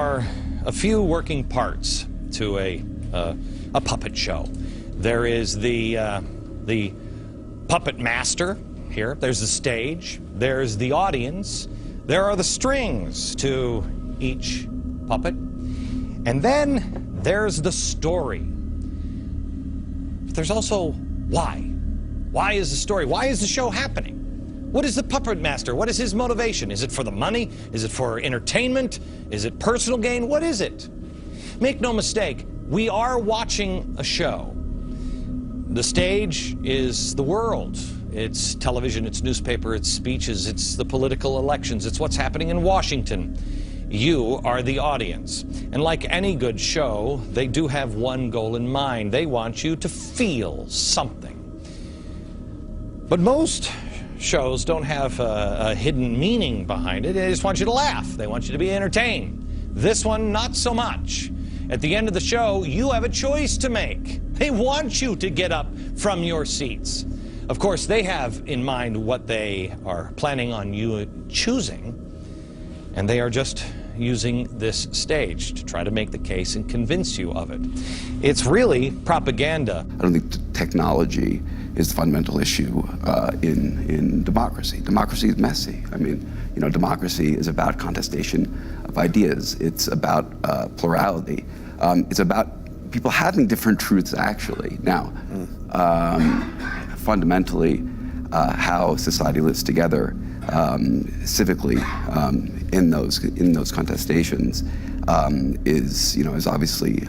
are a few working parts to a puppet show. There is the puppet master here. There's the stage. There's the audience. There are the strings to each puppet. And then there's the story. But there's also why. Why is the story? Why is the show happening? What is the puppet master? What is his motivation? Is it for the money? Is it for entertainment? Is it personal gain? What is it? Make no mistake, we are watching a show. The stage is the world. It's television, it's newspaper, it's speeches, it's the political elections, it's what's happening in Washington. You are the audience. And like any good show, they do have one goal in mind. They want you to feel something. But most shows don't have a hidden meaning behind it. They just want you to laugh. They want you to be entertained. This one, not so much. At the end of the show, you have a choice to make. They want you to get up from your seats. Of course, they have in mind what they are planning on you choosing, and they are just using this stage to try to make the case and convince you of it. It's really propaganda. I don't think technology is the fundamental issue in democracy. Democracy is messy. I mean, you know, democracy is about contestation of ideas. It's about plurality. It's about people having different truths, actually. Now, fundamentally, how society lives together civically in those contestations is obviously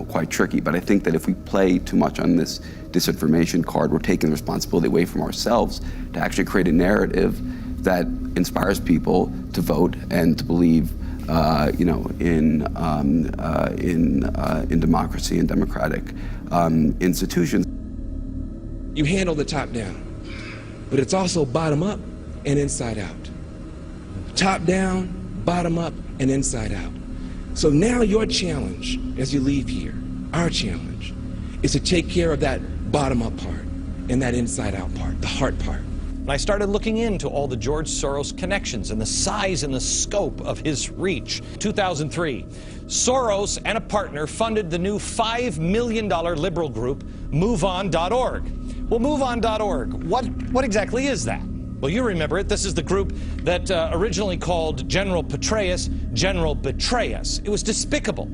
quite tricky. But I think that if we play too much on this disinformation card, we're taking the responsibility away from ourselves to actually create a narrative that inspires people to vote and to believe in democracy and democratic institutions. You handle the top down, but it's also bottom up and inside out. Top down, bottom up, and inside out. So now your challenge as you leave here, our challenge, is to take care of that bottom up part and that inside out part, the heart part. And I started looking into all the George Soros connections and the size and the scope of his reach. 2003, Soros and a partner funded the new $5 million liberal group, MoveOn.org. Well, MoveOn.org, what exactly is that? Well, you remember it. This is the group that originally called General Petraeus General Betrayus. It was despicable.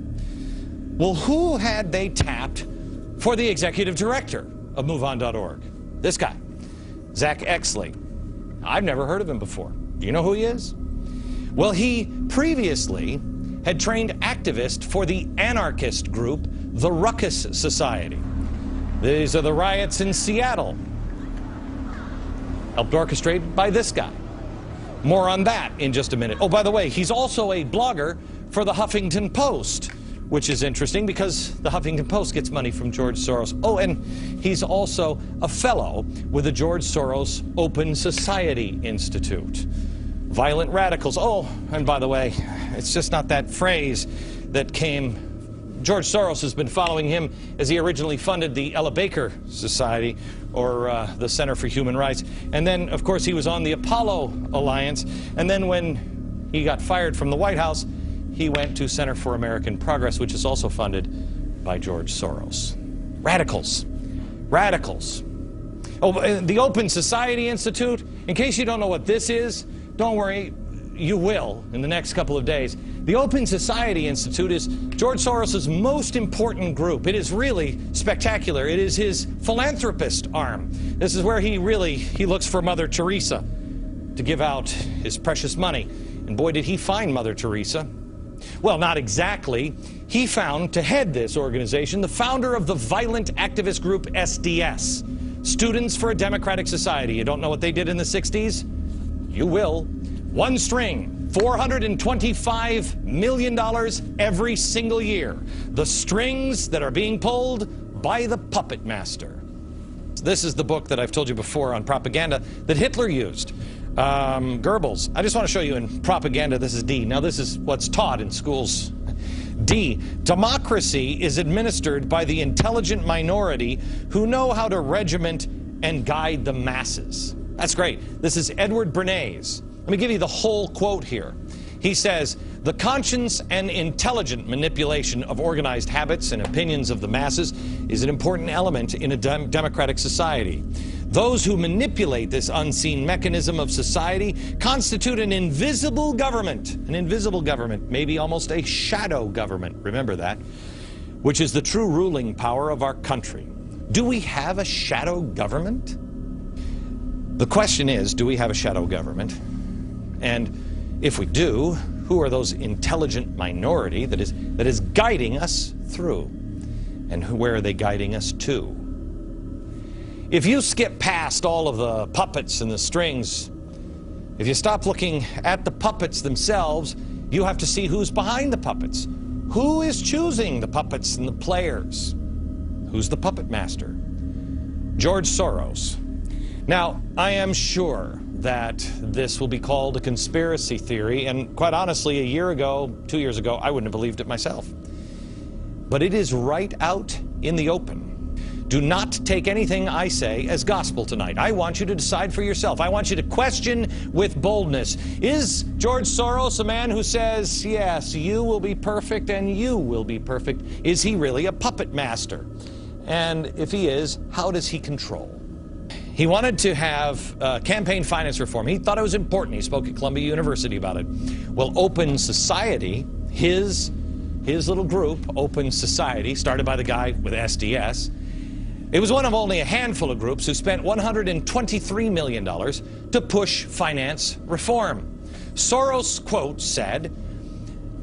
Well, who had they tapped for the executive director of MoveOn.org? This guy, Zach Exley. I've never heard of him before. Do you know who he is? Well, he previously had trained activists for the anarchist group, the Ruckus Society. These are the riots in Seattle, helped orchestrated by this guy. More on that in just a minute. Oh, by the way, he's also a blogger for the Huffington Post, which is interesting because the Huffington Post gets money from George Soros. Oh, and he's also a fellow with the George Soros Open Society Institute. Violent radicals. Oh, and by the way, it's just not that phrase that came. George Soros has been following him as he originally funded the Ella Baker Society, or the Center for Human Rights. And then, of course, he was on the Apollo Alliance. And then when he got fired from the White House, he went to Center for American Progress, which is also funded by George Soros. Radicals. Radicals. Oh, the Open Society Institute, in case you don't know what this is, don't worry, you will in the next couple of days. The Open Society Institute is George Soros' most important group. It is really spectacular. It is his philanthropist arm. This is where he looks for Mother Teresa to give out his precious money. And boy, did he find Mother Teresa. Well, not exactly. He found, to head this organization, the founder of the violent activist group SDS, Students for a Democratic Society. You don't know what they did in the 60s? You will. One string. $425 million every single year. The strings that are being pulled by the puppet master. This is the book that I've told you before on propaganda that Hitler used. Goebbels. I just want to show you in propaganda, this is D. Now this is what's taught in schools. D. Democracy is administered by the intelligent minority who know how to regiment and guide the masses. That's great. This is Edward Bernays. Let me give you the whole quote here. He says, "The conscious and intelligent manipulation of organized habits and opinions of the masses is an important element in a democratic society. Those who manipulate this unseen mechanism of society constitute an invisible government, maybe almost a shadow government, remember that, which is the true ruling power of our country." Do we have a shadow government? The question is, do we have a shadow government? And if we do, who are those intelligent minority that is guiding us through? And where are they guiding us to? If you skip past all of the puppets and the strings, if you stop looking at the puppets themselves, you have to see who's behind the puppets. Who is choosing the puppets and the players? Who's the puppet master? George Soros. Now, I am sure that this will be called a conspiracy theory, and quite honestly, a year ago, 2 years ago, I wouldn't have believed it myself. But it is right out in the open. Do not take anything I say as gospel tonight. I want you to decide for yourself. I want you to question with boldness. Is George Soros a man who says, yes, you will be perfect and you will be perfect? Is he really a puppet master? And if he is, how does he control? He wanted to have campaign finance reform. He thought it was important. He spoke at Columbia University about it. Well, Open Society, his little group, Open Society, started by the guy with SDS, it was one of only a handful of groups who spent $123 million to push finance reform. Soros, quote, said,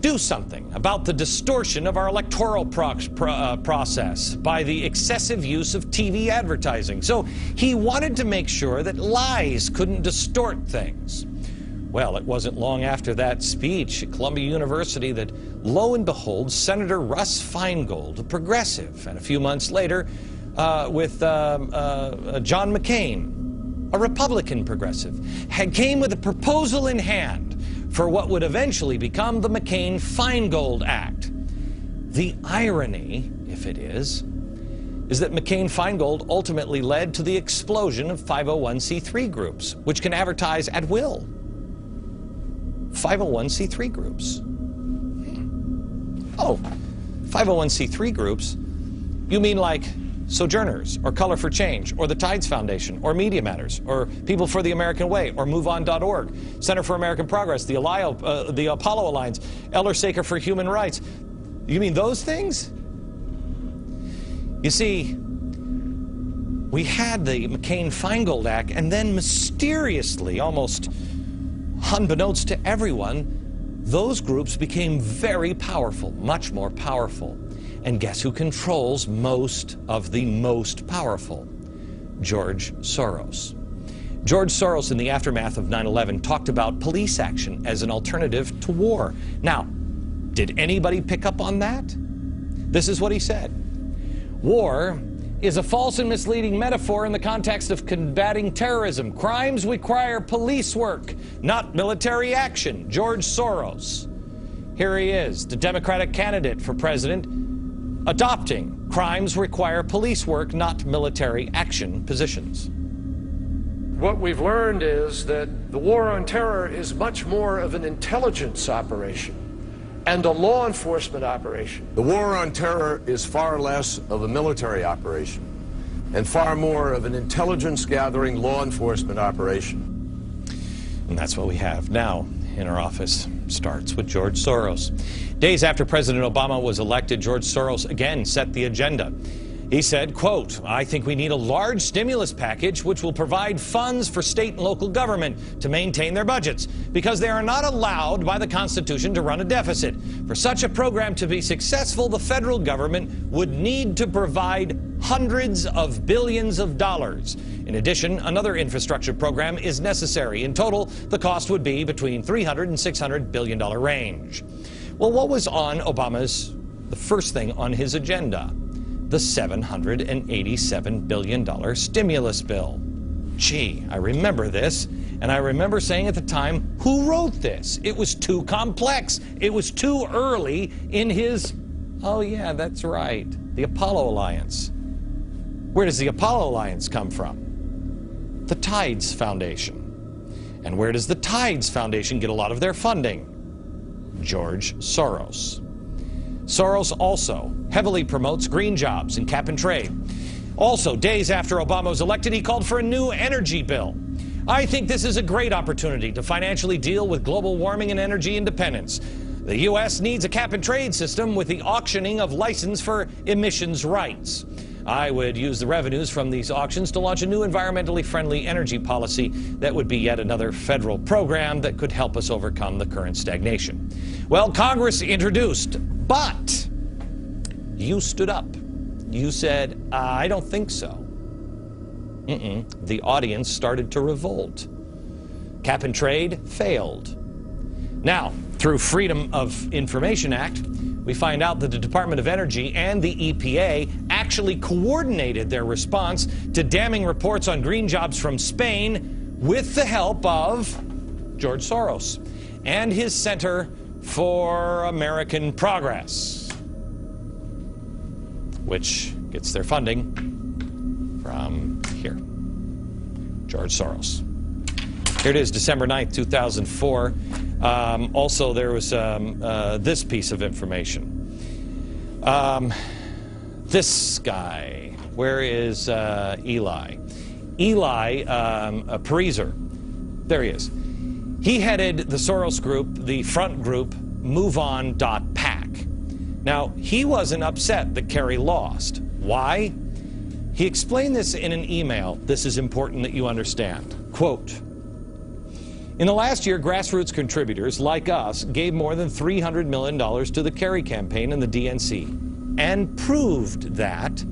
"Do something about the distortion of our electoral process by the excessive use of TV advertising." So he wanted to make sure that lies couldn't distort things. Well, it wasn't long after that speech at Columbia University that, lo and behold, Senator Russ Feingold, a progressive, and a few months later with John McCain, a Republican progressive, came with a proposal in hand for what would eventually become the McCain-Feingold Act. The irony, if it is that McCain-Feingold ultimately led to the explosion of 501c3 groups, which can advertise at will. 501c3 groups. Oh, 501c3 groups? You mean like Sojourners, or Color for Change, or the Tides Foundation, or Media Matters, or People for the American Way, or MoveOn.org, Center for American Progress, the Apollo Alliance, Elder Saker for Human Rights. You mean those things? You see, we had the McCain-Feingold Act, and then mysteriously, almost unbeknownst to everyone, those groups became very powerful, much more powerful. And guess who controls most of the most powerful? George Soros. George Soros, in the aftermath of 9/11, talked about police action as an alternative to war. Now, did anybody pick up on that? This is what he said. "War is a false and misleading metaphor in the context of combating terrorism. Crimes require police work, not military action." George Soros. Here he is, the Democratic candidate for president, adopting crimes require police work, not military action positions. What we've learned is that the war on terror is much more of an intelligence operation and a law enforcement operation. The war on terror is far less of a military operation and far more of an intelligence-gathering law enforcement operation. And that's what we have now in our office. Starts with George Soros. Days after President Obama was elected, George Soros again set the agenda. He said, quote, "I think we need a large stimulus package which will provide funds for state and local government to maintain their budgets because they are not allowed by the Constitution to run a deficit. For such a program to be successful, the federal government would need to provide hundreds of billions of dollars. In addition, another infrastructure program is necessary. In total, the cost would be between $300 and $600 billion range." Well, what was on Obama's, the first thing on his agenda? The $787 billion stimulus bill. Gee, I remember this, and I remember saying at the time, who wrote this? It was too complex. It was too early in his, oh yeah, that's right, the Apollo Alliance. Where does the Apollo Alliance come from? The Tides Foundation. And where does the Tides Foundation get a lot of their funding? George Soros. Soros also heavily promotes green jobs and cap and trade. Also, days after Obama was elected, he called for a new energy bill. I think this is a great opportunity to financially deal with global warming and energy independence. The U.S. needs a cap and trade system with the auctioning of license for emissions rights. I would use the revenues from these auctions to launch a new environmentally friendly energy policy that would be yet another federal program that could help us overcome the current stagnation. Well, Congress introduced, but you stood up. You said, I don't think so. The audience started to revolt. Cap and trade failed. Now, through Freedom of Information Act, we find out that the Department of Energy and the EPA actually coordinated their response to damning reports on green jobs from Spain with the help of George Soros and his Center for American Progress, which gets their funding from here, George Soros. Here it is, December 9th, 2004. Also, there was this piece of information. This guy, where is Eli? Eli Pariser. There he is. He headed the Soros group, the front group, MoveOn.pac. Now, he wasn't upset that Kerry lost. Why? He explained this in an email. This is important that you understand. Quote, in the last year, grassroots contributors like us gave more than $300 million to the Kerry campaign and the DNC and proved that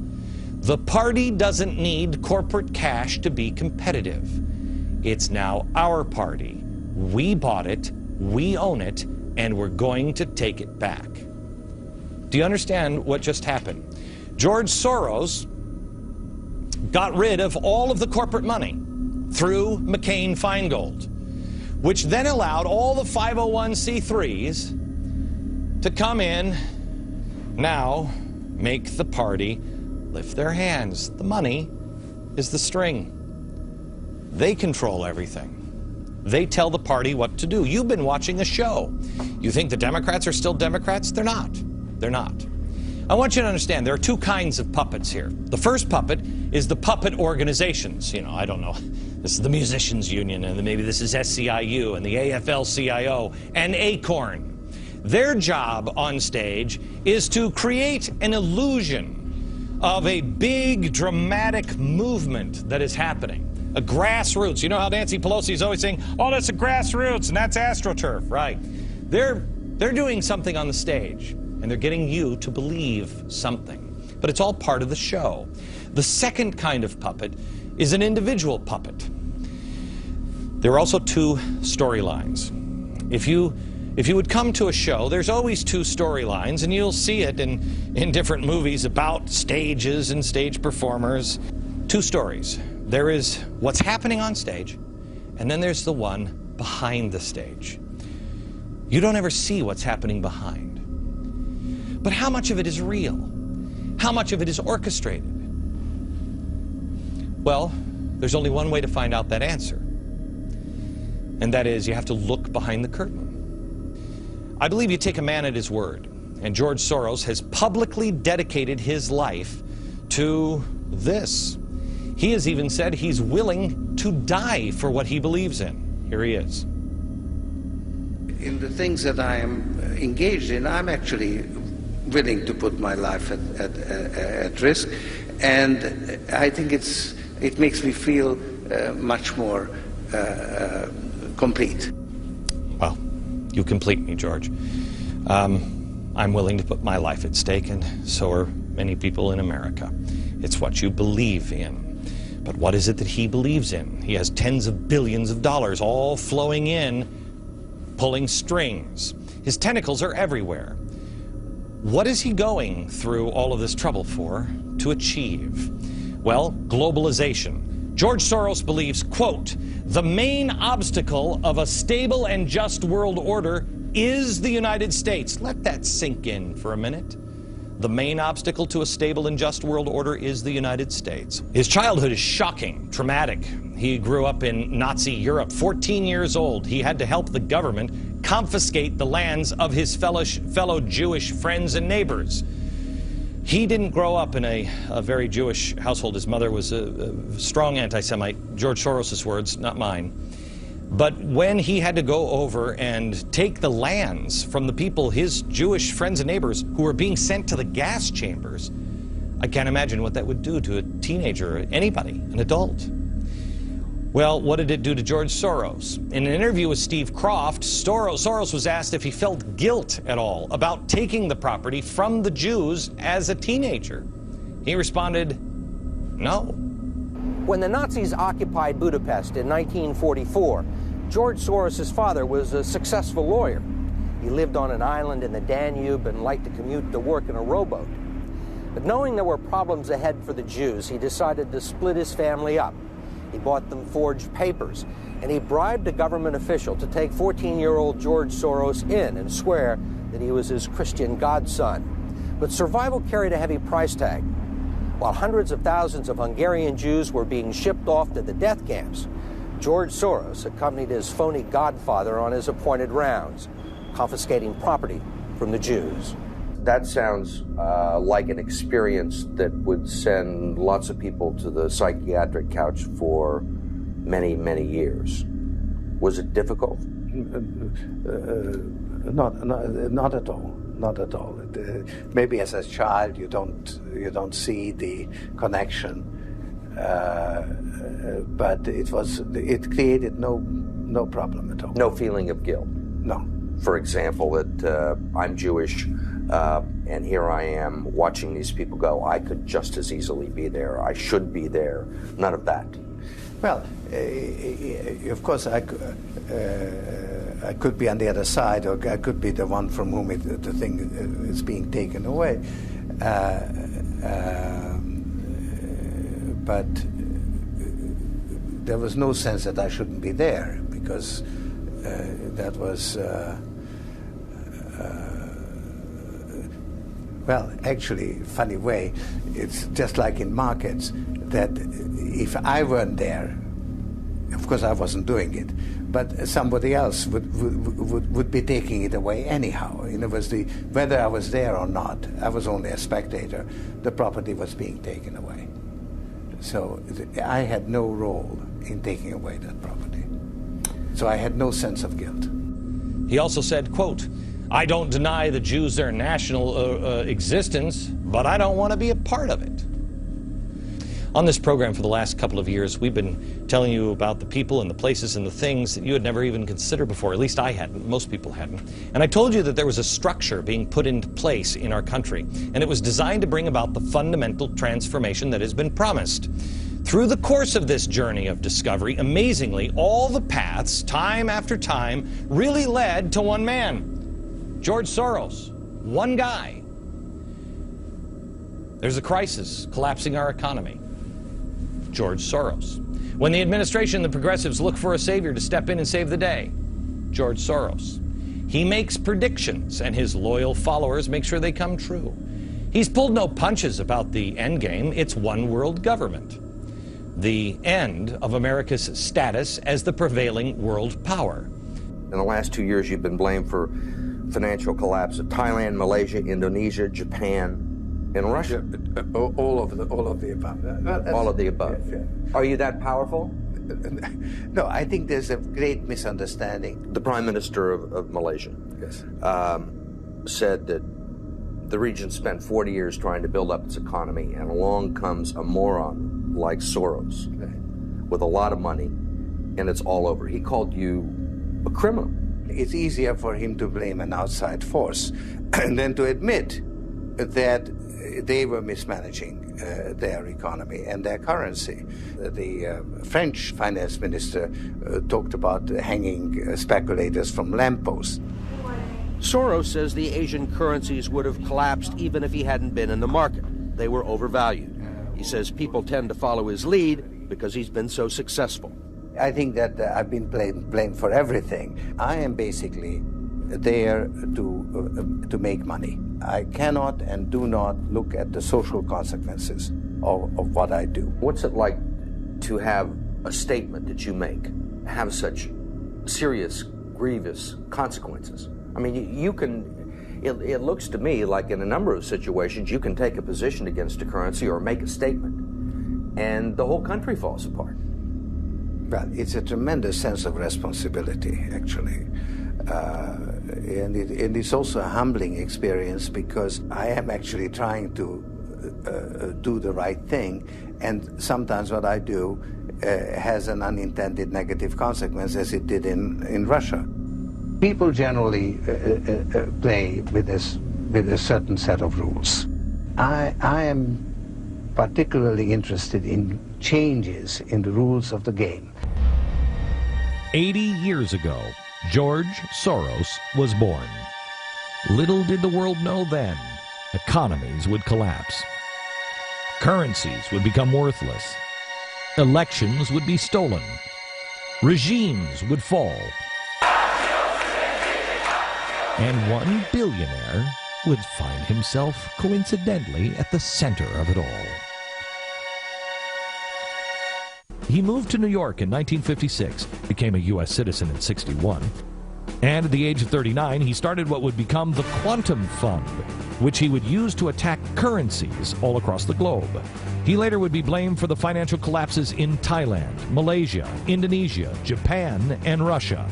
the party doesn't need corporate cash to be competitive. It's now our party. We bought it, we own it, and we're going to take it back. Do you understand what just happened? George Soros got rid of all of the corporate money through McCain-Feingold, which then allowed all the 501c3s to come in, now make the party lift their hands. The money is the string. They control everything. They tell the party what to do. You've been watching a show. You think the Democrats are still Democrats? They're not. They're not. I want you to understand there are two kinds of puppets here. The first puppet is the puppet organizations. You know, I don't know. This is the Musicians Union, and maybe this is SCIU, and the AFL-CIO, and ACORN. Their job on stage is to create an illusion of a big, dramatic movement that is happening. A grassroots. You know how Nancy Pelosi is always saying, oh, that's a grassroots, and that's AstroTurf, right? They're doing something on the stage, and they're getting you to believe something. But it's all part of the show. The second kind of puppet is an individual puppet. There are also two storylines. If you would come to a show, there's always two storylines, and you'll see it in different movies about stages and stage performers. Two stories. There is what's happening on stage, and then there's the one behind the stage. You don't ever see what's happening behind. But how much of it is real? How much of it is orchestrated? Well, there's only one way to find out that answer. And that is, you have to look behind the curtain. I believe you take a man at his word. And George Soros has publicly dedicated his life to this. He has even said he's willing to die for what he believes in. Here he is. In the things that I am engaged in, I'm actually willing to put my life at risk, and I think it makes me feel much more complete. Well, you complete me, George. I'm willing to put my life at stake, and so are many people in America. It's what you believe in. But what is it that he believes in? He has tens of billions of dollars all flowing in, pulling strings. His tentacles are everywhere. What is he going through all of this trouble for to achieve? Well, globalization. George Soros believes, quote, the main obstacle of a stable and just world order is the United States. Let that sink in for a minute. The main obstacle to a stable and just world order is the United States. His childhood is shocking, traumatic. He grew up in Nazi Europe. 14 years old, he had to help the government confiscate the lands of his fellow Jewish friends and neighbors. He didn't grow up in a very Jewish household. His mother was a strong anti-Semite. George Soros' words, not mine. But when he had to go over and take the lands from the people, his Jewish friends and neighbors, who were being sent to the gas chambers, I can't imagine what that would do to a teenager, anybody, an adult. Well, what did it do to George Soros? In an interview with Steve Kroft, Soros was asked if he felt guilt at all about taking the property from the Jews as a teenager. He responded, no. When the Nazis occupied Budapest in 1944, George Soros' father was a successful lawyer. He lived on an island in the Danube and liked to commute to work in a rowboat. But knowing there were problems ahead for the Jews, he decided to split his family up. He bought them forged papers, and he bribed a government official to take 14-year-old George Soros in and swear that he was his Christian godson. But survival carried a heavy price tag. While hundreds of thousands of Hungarian Jews were being shipped off to the death camps, George Soros accompanied his phony godfather on his appointed rounds, confiscating property from the Jews. That sounds like an experience that would send lots of people to the psychiatric couch for many, many years. Was it difficult? Not at all. Not at all. Maybe as a child you don't see the connection, but it created no problem at all. No feeling of guilt. No. For example, that I'm Jewish, and here I am watching these people go. I could just as easily be there. I should be there. None of that. Well, of course, I could be on the other side, or I could be the one from whom the thing is being taken away. But there was no sense that I shouldn't be there, because that was, well, actually, funny way, it's just like in markets, that if I weren't there, of course I wasn't doing it, but somebody else would be taking it away anyhow. You know, whether I was there or not, I was only a spectator. The property was being taken away. So I had no role in taking away that property. So I had no sense of guilt. He also said, quote, I don't deny the Jews their national existence, but I don't want to be a part of it. On this program for the last couple of years, we've been telling you about the people and the places and the things that you had never even considered before. At least I hadn't. Most people hadn't. And I told you that there was a structure being put into place in our country, and it was designed to bring about the fundamental transformation that has been promised. Through the course of this journey of discovery, amazingly, all the paths, time after time, really led to one man, George Soros, one guy. There's a crisis collapsing our economy. George Soros. When the administration and the progressives look for a savior to step in and save the day, George Soros. He makes predictions, and his loyal followers make sure they come true. He's pulled no punches about the end game. It's one world government. The end of America's status as the prevailing world power. In the last 2 years, you've been blamed for financial collapse of Thailand, Malaysia, Indonesia, Japan, and Russia. All of the above. All of the above. Yeah. Are you that powerful? No, I think there's a great misunderstanding. The Prime Minister of Malaysia said that the region spent 40 years trying to build up its economy, and along comes a moron like Soros with a lot of money, and it's all over. He called you a criminal. It's easier for him to blame an outside force than to admit that they were mismanaging their economy and their currency. The French finance minister talked about hanging speculators from lampposts. Soros says the Asian currencies would have collapsed even if he hadn't been in the market. They were overvalued. He says people tend to follow his lead because he's been so successful. I think that I've been blamed for everything. I am basically there to make money. I cannot and do not look at the social consequences of what I do. What's it like to have a statement that you make have such serious, grievous consequences? I mean, you can, it looks to me like in a number of situations you can take a position against a currency or make a statement and the whole country falls apart. Well, it's a tremendous sense of responsibility, actually. And it's also a humbling experience because I am actually trying to do the right thing, and sometimes what I do has an unintended negative consequence, as it did in Russia. People generally play with a certain set of rules. I am particularly interested in changes in the rules of the game. 80 years ago, George Soros was born. Little did the world know then, economies would collapse. Currencies would become worthless. Elections would be stolen. Regimes would fall. And one billionaire would find himself coincidentally at the center of it all. He moved to New York in 1956, became a U.S. citizen in 61, and at the age of 39, he started what would become the Quantum Fund, which he would use to attack currencies all across the globe. He later would be blamed for the financial collapses in Thailand, Malaysia, Indonesia, Japan, and Russia.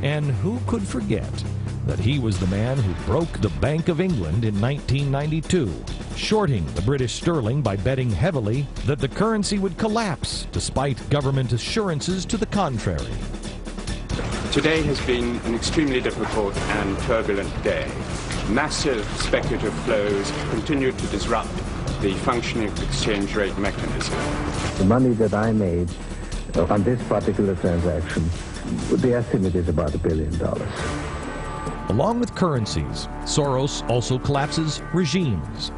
And who could forget that he was the man who broke the Bank of England in 1992, shorting the British sterling by betting heavily that the currency would collapse, despite government assurances to the contrary. Today has been an extremely difficult and turbulent day. Massive speculative flows continue to disrupt the functioning of the exchange rate mechanism. The money that I made on this particular transaction, the estimate is about $1 billion. Along with currencies, Soros also collapses regimes.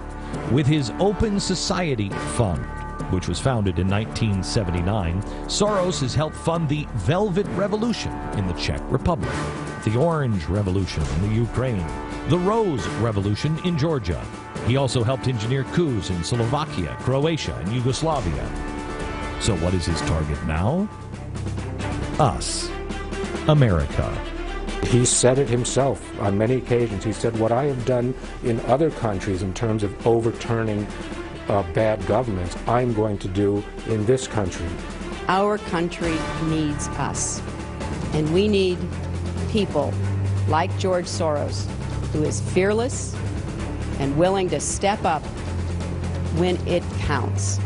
With his Open Society Fund, which was founded in 1979, Soros has helped fund the Velvet Revolution in the Czech Republic, the Orange Revolution in the Ukraine, the Rose Revolution in Georgia. He also helped engineer coups in Slovakia, Croatia, and Yugoslavia. So what is his target now? Us. America. He said it himself on many occasions. He said, what I have done in other countries in terms of overturning bad governments, I'm going to do in this country. Our country needs us. And we need people like George Soros, who is fearless and willing to step up when it counts.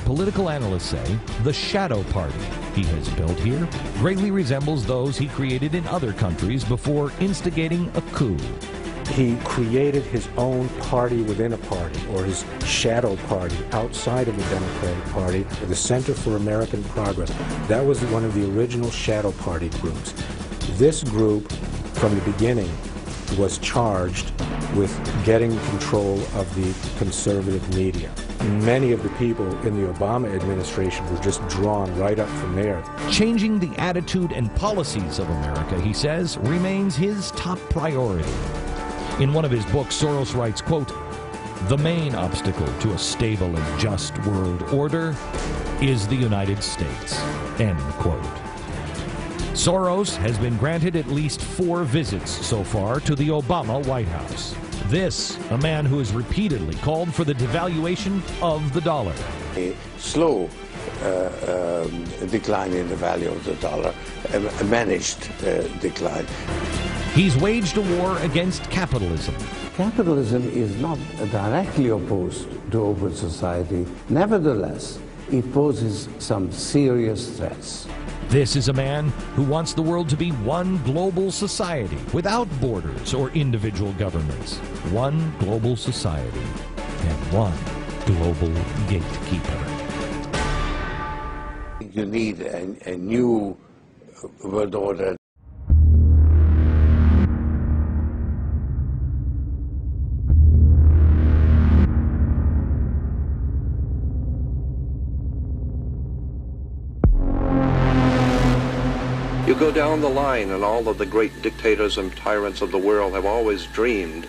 Political analysts say the shadow party he has built here greatly resembles those he created in other countries before instigating a coup. He created his own party within a party, or his shadow party outside of the Democratic Party, the Center for American Progress. That was one of the original shadow party groups. This group, from the beginning, was charged with getting control of the conservative media. Many of the people in the Obama administration were just drawn right up from there. Changing the attitude and policies of America, he says, remains his top priority. In one of his books, Soros writes, quote, "The main obstacle to a stable and just world order is the United States," end quote. Soros has been granted at least 4 visits so far to the Obama White House. This, a man who has repeatedly called for the devaluation of the dollar. A slow decline in the value of the dollar, a managed decline. He's waged a war against capitalism. Capitalism is not directly opposed to open society. Nevertheless, it poses some serious threats. This is a man who wants the world to be one global society without borders or individual governments. One global society and one global gatekeeper. You need a new world order. You go down the line, and all of the great dictators and tyrants of the world have always dreamed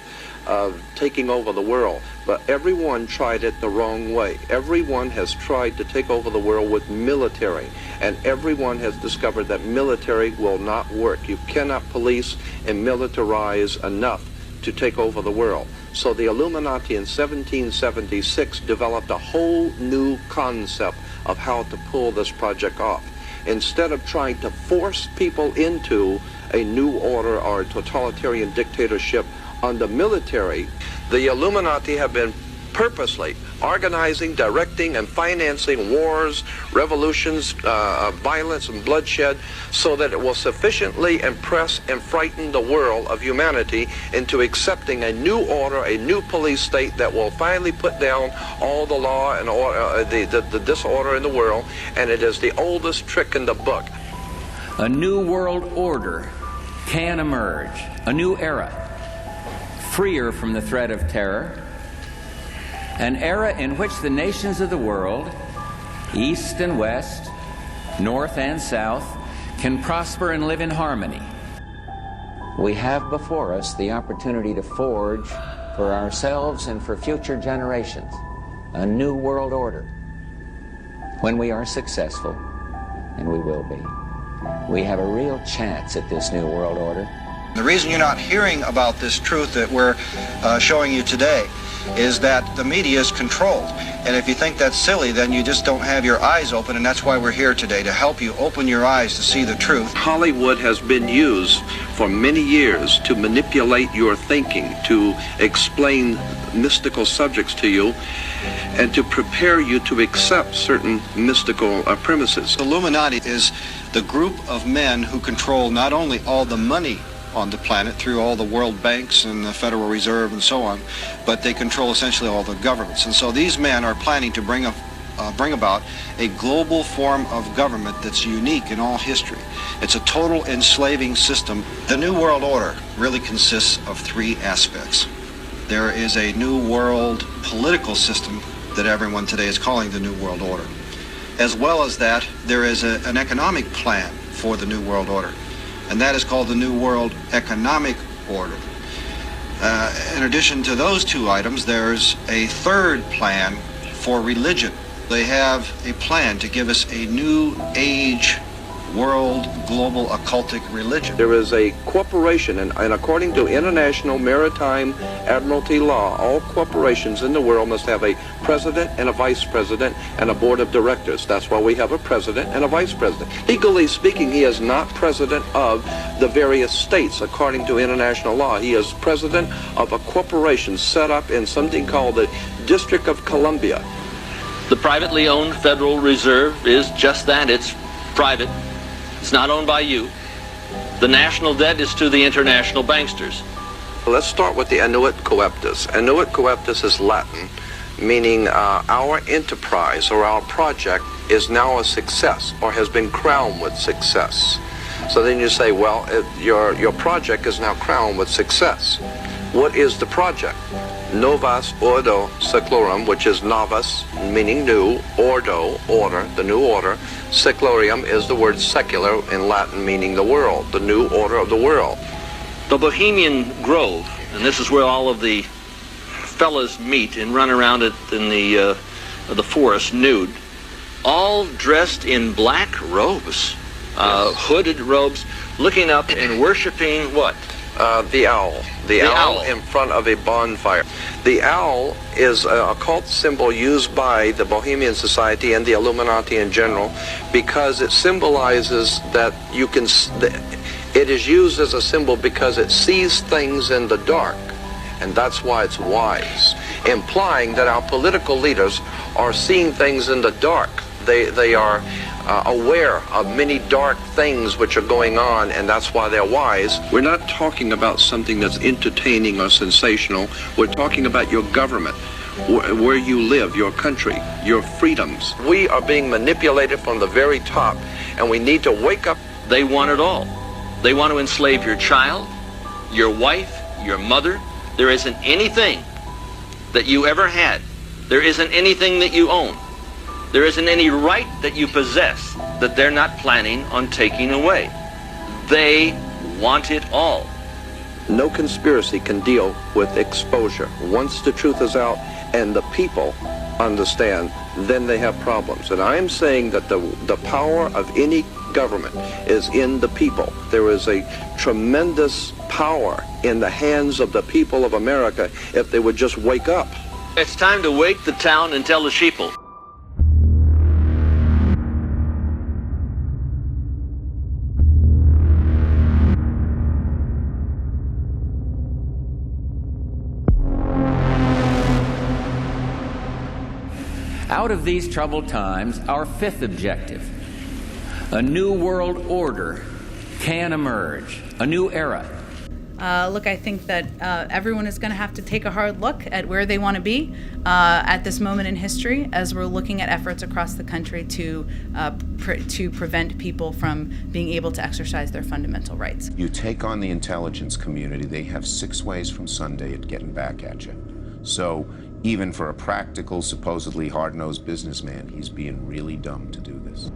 of taking over the world, but everyone tried it the wrong way. Everyone has tried to take over the world with military, and everyone has discovered that military will not work. You cannot police and militarize enough to take over the world. So the Illuminati in 1776 developed a whole new concept of how to pull this project off. Instead of trying to force people into a new order or a totalitarian dictatorship under military, the Illuminati have been purposely organizing, directing, and financing wars, revolutions, violence, and bloodshed, so that it will sufficiently impress and frighten the world of humanity into accepting a new order, a new police state that will finally put down all the law and order, the disorder in the world, and it is the oldest trick in the book. A new world order can emerge, a new era, freer from the threat of terror, an era in which the nations of the world, East and West, North and South, can prosper and live in harmony. We have before us the opportunity to forge for ourselves and for future generations a new world order. When we are successful, and we will be, we have a real chance at this new world order. The reason you're not hearing about this truth that we're showing you today is that the media is controlled. And if you think that's silly, then you just don't have your eyes open, and that's why we're here today, to help you open your eyes to see the truth. Hollywood has been used for many years to manipulate your thinking, to explain mystical subjects to you, and to prepare you to accept certain mystical premises. The Illuminati is the group of men who control not only all the money on the planet through all the world banks and the Federal Reserve and so on, but they control essentially all the governments. And so these men are planning to bring about a global form of government that's unique in all history. It's a total enslaving system. The New World Order really consists of three aspects. There is a New World political system that everyone today is calling the New World Order. As well as that, there is an economic plan for the New World Order, and that is called the New World Economic Order. In addition to those two items, there's a third plan for religion. They have a plan to give us a new age world global occultic religion. There is a corporation, and according to international maritime admiralty law, all corporations in the world must have a president and a vice president and a board of directors. That's why we have a president and a vice president. Legally speaking, he is not president of the various states according to international law. He is president of a corporation set up in something called the District of Columbia. The privately owned Federal Reserve is just that. It's private. It's not owned by you. The national debt is to the international banksters. Let's start with the annuit coeptus. Annuit coeptus is Latin, meaning our enterprise or our project is now a success or has been crowned with success. So then you say, well, your project is now crowned with success. What is the project? Novus Ordo Seclorum, which is novus, meaning new, ordo, order, the new order. Seclorium is the word secular in Latin, meaning the world, the new order of the world. The Bohemian Grove, and this is where all of the fellas meet and run around it in the forest nude, all dressed in black robes, hooded robes, looking up and worshiping what? The owl. The owl in front of a bonfire. The owl is a occult symbol used by the Bohemian Society and the Illuminati in general because it symbolizes that you can, it is used as a symbol because it sees things in the dark, and that's why it's wise, implying that our political leaders are seeing things in the dark. They are aware of many dark things which are going on, and that's why they're wise. We're not talking about something that's entertaining or sensational. We're talking about your government, where you live, your country, your freedoms. We are being manipulated from the very top, and we need to wake up. They want it all. They want to enslave your child, your wife, your mother. There isn't anything that you ever had. There isn't anything that you own. There isn't any right that you possess that they're not planning on taking away. They want it all. No conspiracy can deal with exposure. Once the truth is out and the people understand, then they have problems. And I'm saying that the power of any government is in the people. There is a tremendous power in the hands of the people of America if they would just wake up. It's time to wake the town and tell the sheeple. Out of these troubled times, our fifth objective, a new world order can emerge, a new era. Look, I think that everyone is going to have to take a hard look at where they want to be at this moment in history as we're looking at efforts across the country to prevent people from being able to exercise their fundamental rights. You take on the intelligence community, they have 6 ways from Sunday at getting back at you. So even for a practical, supposedly hard-nosed businessman, he's being really dumb to do this.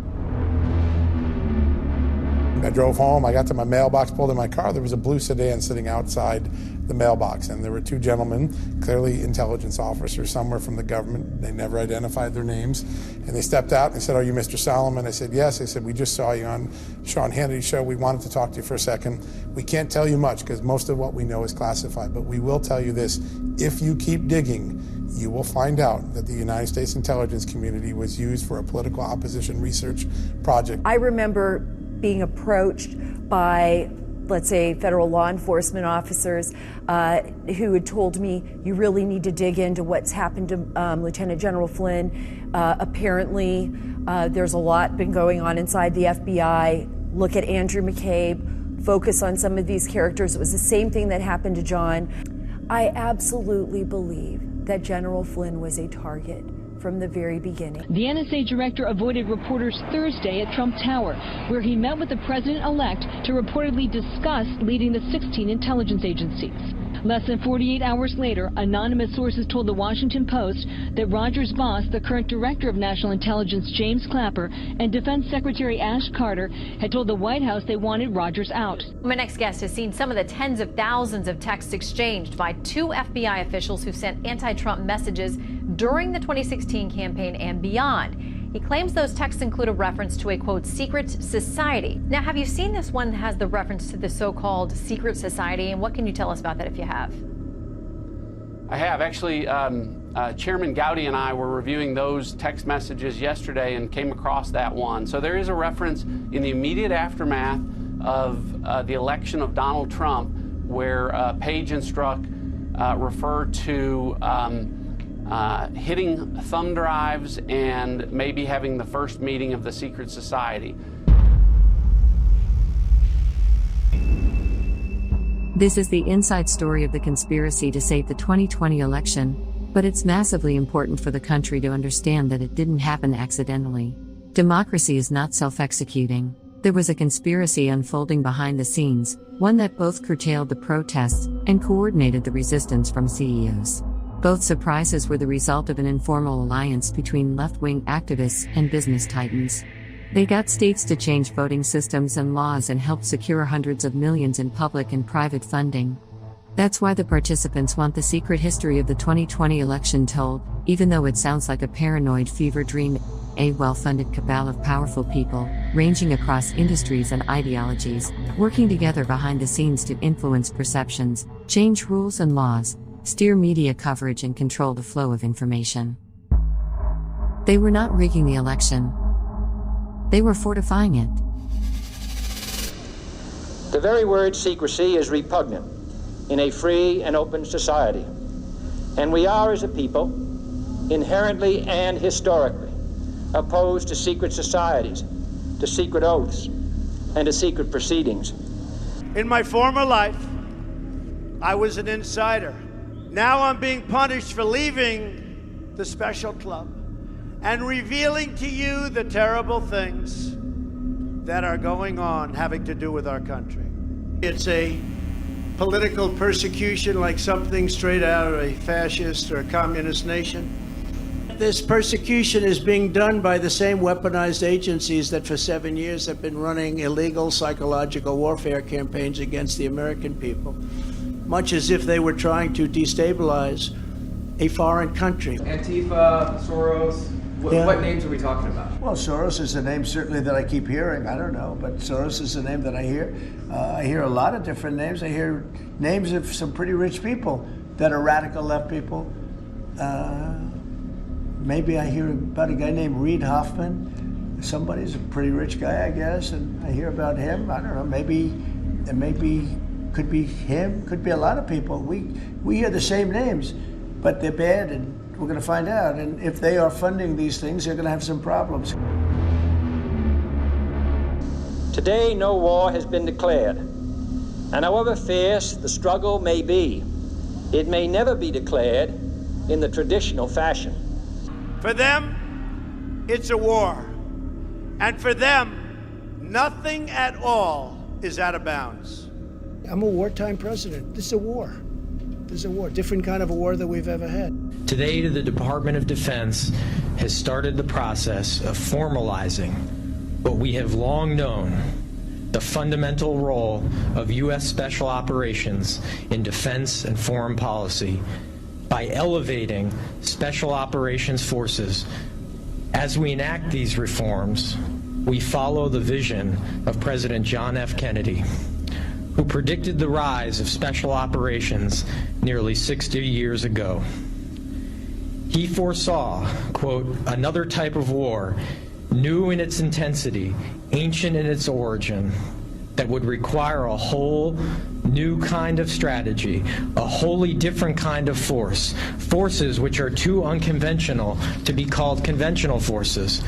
I drove home, I got to my mailbox, pulled in my car, there was a blue sedan sitting outside the mailbox, and there were 2 gentlemen, clearly intelligence officers, somewhere from the government. They never identified their names, and they stepped out and they said, "Are you Mr. Solomon?" I said, "Yes." They said, "We just saw you on Sean Hannity's show. We wanted to talk to you for a second. We can't tell you much because most of what we know is classified, but we will tell you this. If you keep digging, you will find out that the United States intelligence community was used for a political opposition research project." I remember being approached by, let's say, federal law enforcement officers who had told me, "You really need to dig into what's happened to Lieutenant General Flynn. Apparently, there's a lot been going on inside the FBI. Look at Andrew McCabe, focus on some of these characters." It was the same thing that happened to John. I absolutely believe that General Flynn was a target from the very beginning. The NSA director avoided reporters Thursday at Trump Tower, where he met with the president-elect to reportedly discuss leading the 16 intelligence agencies. Less than 48 hours later, anonymous sources told the Washington Post that Rogers' boss, the current director of national intelligence, James Clapper, and Defense Secretary Ash Carter had told the White House they wanted Rogers out. My next guest has seen some of the tens of thousands of texts exchanged by 2 FBI officials who sent anti-Trump messages during the 2016 campaign and beyond. He claims those texts include a reference to a, quote, secret society. Now, have you seen this one that has the reference to the so-called secret society, and what can you tell us about that if you have? I have. Actually, Chairman Gowdy and I were reviewing those text messages yesterday and came across that one. So there is a reference in the immediate aftermath of the election of Donald Trump where Page and Strzok refer to hitting thumb drives and maybe having the first meeting of the secret society. This is the inside story of the conspiracy to save the 2020 election, but it's massively important for the country to understand that it didn't happen accidentally. Democracy is not self-executing. There was a conspiracy unfolding behind the scenes, one that both curtailed the protests and coordinated the resistance from CEOs. Both surprises were the result of an informal alliance between left-wing activists and business titans. They got states to change voting systems and laws and helped secure hundreds of millions in public and private funding. That's why the participants want the secret history of the 2020 election told, even though it sounds like a paranoid fever dream. A well-funded cabal of powerful people, ranging across industries and ideologies, working together behind the scenes to influence perceptions, change rules and laws, steer media coverage and control the flow of information. They were not rigging the election. They were fortifying it. The very word secrecy is repugnant in a free and open society. And we are, as a people, inherently and historically opposed to secret societies, to secret oaths, and to secret proceedings. In my former life, I was an insider. Now I'm being punished for leaving the special club and revealing to you the terrible things that are going on having to do with our country. It's a political persecution like something straight out of a fascist or a communist nation. This persecution is being done by the same weaponized agencies that for 7 years have been running illegal psychological warfare campaigns against the American people, much as if they were trying to destabilize a foreign country. Antifa, Soros, what names are we talking about? Well, Soros is a name certainly that I keep hearing. I don't know, but Soros is a name that I hear. I hear a lot of different names. I hear names of some pretty rich people that are radical left people. Maybe I hear about a guy named Reid Hoffman. Somebody's a pretty rich guy, I guess, and I hear about him. I don't know, maybe could be him, could be a lot of people. We hear the same names, but they're bad, and we're going to find out. And if they are funding these things, they're going to have some problems. Today, no war has been declared, and however fierce the struggle may be, it may never be declared in the traditional fashion. For them, it's a war. And for them, nothing at all is out of bounds. I'm a wartime president. This is a war. This is a war, different kind of a war than we've ever had. Today, the Department of Defense has started the process of formalizing what we have long known, the fundamental role of U.S. Special Operations in defense and foreign policy, by elevating Special Operations Forces. As we enact these reforms, we follow the vision of President John F. Kennedy, who predicted the rise of Special Operations nearly 60 years ago. He foresaw, quote, another type of war, new in its intensity, ancient in its origin, that would require a whole new kind of strategy, a wholly different kind of force, forces which are too unconventional to be called conventional forces.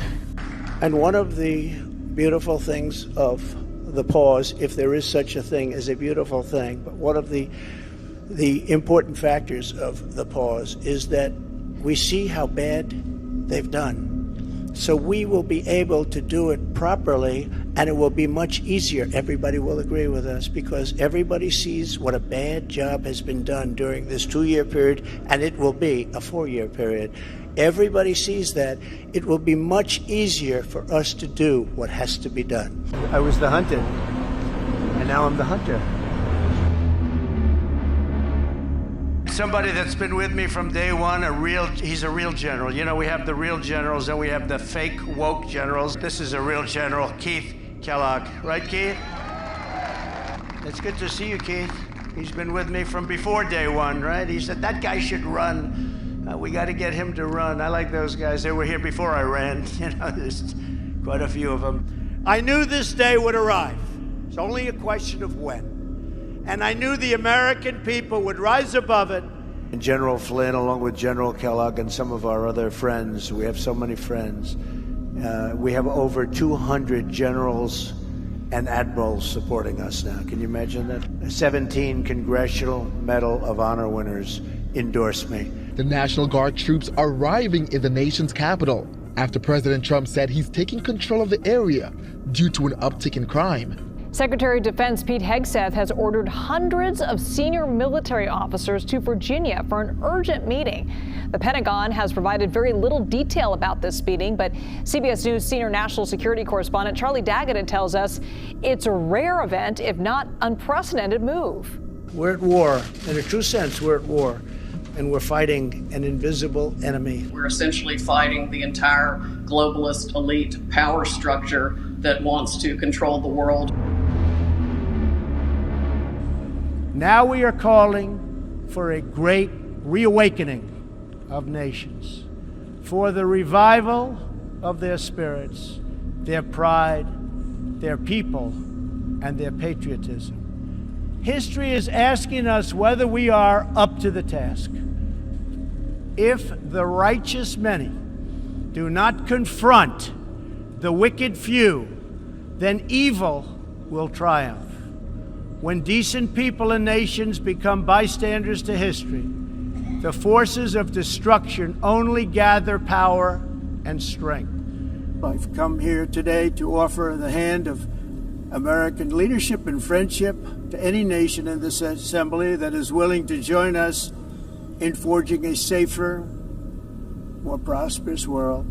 And one of the beautiful things of the pause, if there is such a thing as a beautiful thing, but one of the important factors of the pause is that we see how bad they've done. So we will be able to do it properly, and it will be much easier. Everybody will agree with us because everybody sees what a bad job has been done during this 2-year period, and it will be a 4-year period. Everybody sees that. It will be much easier for us to do what has to be done. I was the hunted, and now I'm the hunter. Somebody that's been with me from day one, he's a real general. You know, we have the real generals and we have the fake woke generals. This is a real general, Keith Kellogg. Right, Keith? It's good to see you, Keith. He's been with me from before day one, right? He said, that guy should run. We got to get him to run. I like those guys. They were here before I ran. You know, there's quite a few of them. I knew this day would arrive. It's only a question of when. And I knew the American people would rise above it. And General Flynn, along with General Kellogg and some of our other friends, we have so many friends. We have over 200 generals and admirals supporting us now. Can you imagine that? 17 Congressional Medal of Honor winners endorse me. The National Guard troops arriving in the nation's capital after President Trump said he's taking control of the area due to an uptick in crime. Secretary of Defense Pete Hegseth has ordered hundreds of senior military officers to Virginia for an urgent meeting. The Pentagon has provided very little detail about this meeting, but CBS News senior national security correspondent Charlie Daggett tells us it's a rare event, if not unprecedented move. We're at war. In a true sense, we're at war. And we're fighting an invisible enemy. We're essentially fighting the entire globalist elite power structure that wants to control the world. Now we are calling for a great reawakening of nations, for the revival of their spirits, their pride, their people, and their patriotism. History is asking us whether we are up to the task. If the righteous many do not confront the wicked few, then evil will triumph. When decent people and nations become bystanders to history, the forces of destruction only gather power and strength. I've come here today to offer the hand of American leadership and friendship to any nation in this assembly that is willing to join us in forging a safer, more prosperous world.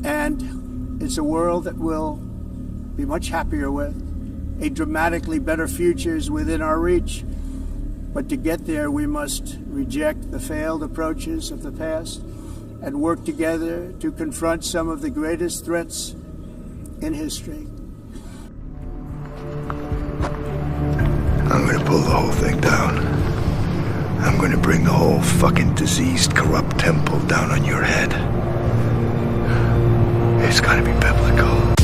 And it's a world that we'll be much happier with. A dramatically better future is within our reach. But to get there, we must reject the failed approaches of the past and work together to confront some of the greatest threats in history. I'm going to pull the whole thing down. I'm going to bring the whole fucking diseased, corrupt temple down on your head. It's going to be biblical.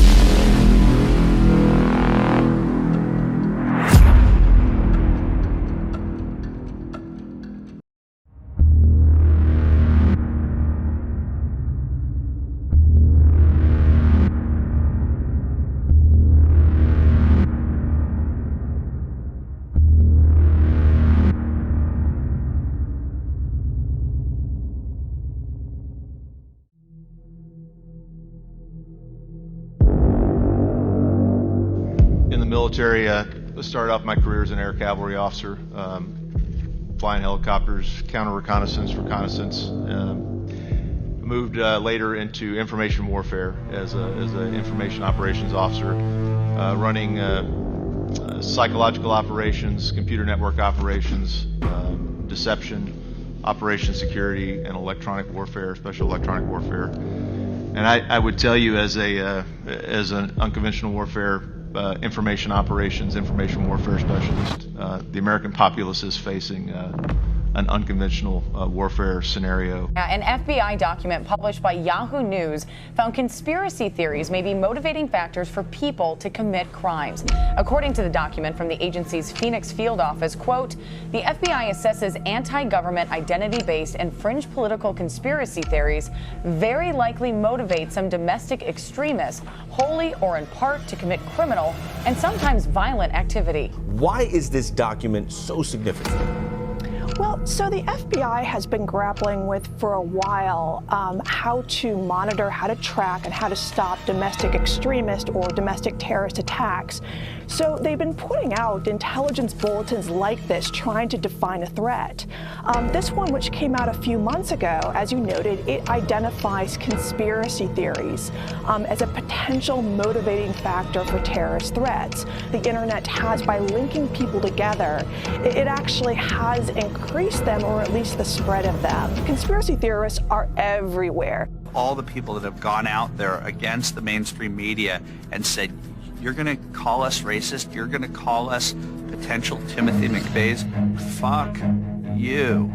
Military, started off my career as an air cavalry officer, flying helicopters, counter reconnaissance, moved later into information warfare as an information operations officer, running psychological operations, computer network operations, deception, operation security, and electronic warfare, special electronic warfare. And I would tell you, as an unconventional warfare information operations, information warfare specialist, the American populace is facing an unconventional warfare scenario. An FBI document published by Yahoo News found conspiracy theories may be motivating factors for people to commit crimes. According to the document from the agency's Phoenix field office, quote, the FBI assesses anti-government identity-based and fringe political conspiracy theories very likely motivate some domestic extremists, wholly or in part, to commit criminal and sometimes violent activity. Why is this document so significant? Well, so the FBI has been grappling with for a while how to monitor, how to track, and how to stop domestic extremist or domestic terrorist attacks. So they've been putting out intelligence bulletins like this, trying to define a threat. This one, which came out a few months ago, as you noted, it identifies conspiracy theories as a potential motivating factor for terrorist threats. The internet has, by linking people together, it actually has increased them, or at least the spread of them. Conspiracy theorists are everywhere. All the people that have gone out there against the mainstream media and said, you're going to call us racist, you're going to call us potential Timothy McVeighs, fuck you.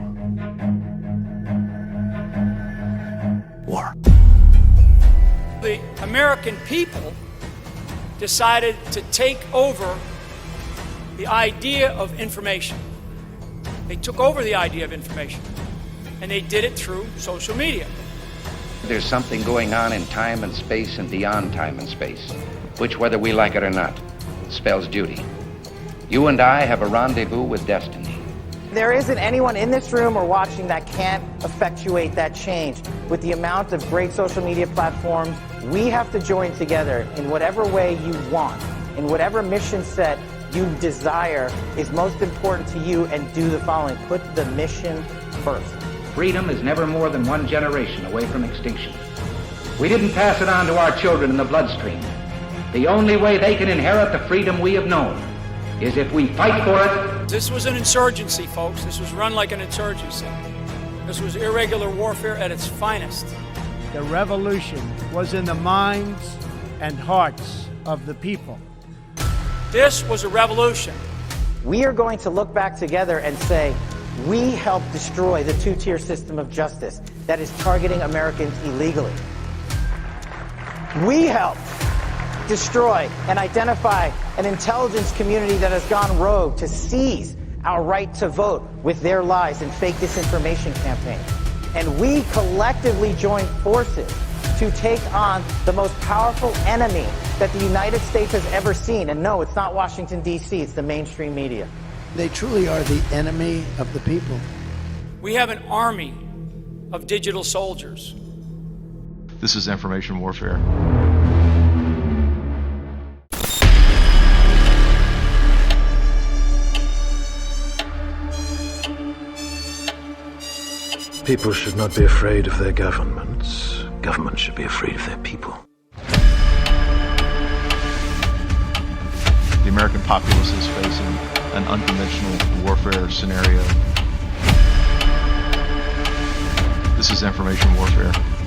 War. The American people decided to take over the idea of information. They took over the idea of information, and they did it through social media. There's something going on in time and space and beyond time and space, which, whether we like it or not, spells duty. You and I have a rendezvous with destiny. There isn't anyone in this room or watching that can't effectuate that change. With the amount of great social media platforms, we have to join together in whatever way you want, in whatever mission set you desire is most important to you, and do the following. Put the mission first. Freedom is never more than one generation away from extinction. We didn't pass it on to our children in the bloodstream. The only way they can inherit the freedom we have known is if we fight for it. This was an insurgency, folks. This was run like an insurgency. This was irregular warfare at its finest. The revolution was in the minds and hearts of the people. This was a revolution. We are going to look back together and say, we helped destroy the two-tier system of justice that is targeting Americans illegally. We helped destroy and identify an intelligence community that has gone rogue to seize our right to vote with their lies and fake disinformation campaigns. And we collectively joined forces to take on the most powerful enemy that the United States has ever seen. And no, it's not Washington, D.C., it's the mainstream media. They truly are the enemy of the people. We have an army of digital soldiers. This is information warfare. People should not be afraid of their governments. Governments should be afraid of their people. The American populace is facing an unconventional warfare scenario. This is information warfare.